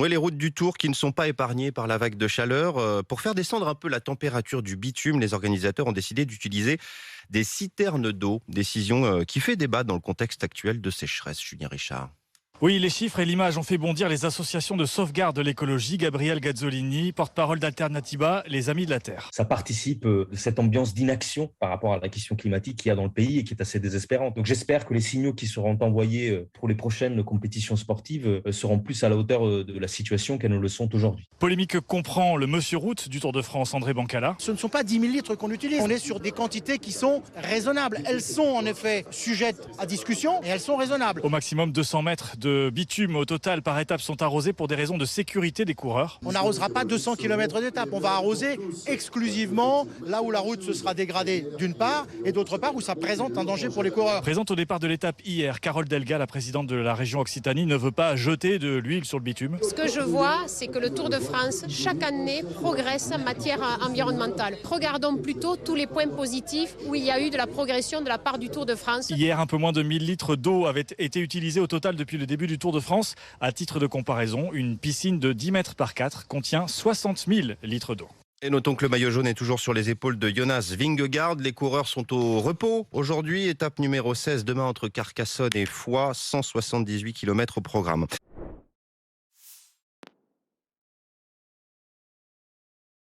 Oui, les routes du Tour qui ne sont pas épargnées par la vague de chaleur. Pour faire descendre un peu la température du bitume, les organisateurs ont décidé d'utiliser des citernes d'eau. Décision qui fait débat dans le contexte actuel de sécheresse. Julien Richard. Oui, les chiffres et l'image ont fait bondir les associations de sauvegarde de l'écologie. Gabriel Gazzolini, porte-parole d'Alternativa, les Amis de la Terre. Ça participe de cette ambiance d'inaction par rapport à la question climatique qu'il y a dans le pays et qui est assez désespérante. Donc j'espère que les signaux qui seront envoyés pour les prochaines compétitions sportives seront plus à la hauteur de la situation qu'elles ne le sont aujourd'hui. Polémique comprend le monsieur route du Tour de France, André Bancala. Ce ne sont pas 10 000 litres qu'on utilise. On est sur des quantités qui sont raisonnables. Elles sont en effet sujettes à discussion et elles sont raisonnables. Au maximum 200 mètres de bitume au total par étape sont arrosés pour des raisons de sécurité des coureurs. On n'arrosera pas 200 km d'étape. On va arroser exclusivement là où la route se sera dégradée d'une part et d'autre part où ça présente un danger pour les coureurs. Présente au départ de l'étape hier, Carole Delga, la présidente de la région Occitanie, ne veut pas jeter de l'huile sur le bitume. Ce que je vois, c'est que le Tour de France, chaque année, progresse en matière environnementale. Regardons plutôt tous les points positifs où il y a eu de la progression de la part du Tour de France. Hier, un peu moins de 1000 litres d'eau avaient été utilisés au total depuis le début du Tour de France. À titre de comparaison, une piscine de 10 mètres par 4 contient 60 000 litres d'eau. Et notons que le maillot jaune est toujours sur les épaules de Jonas Vingegaard. Les coureurs sont au repos aujourd'hui. Étape numéro 16 demain entre Carcassonne et Foix, 178 km au programme.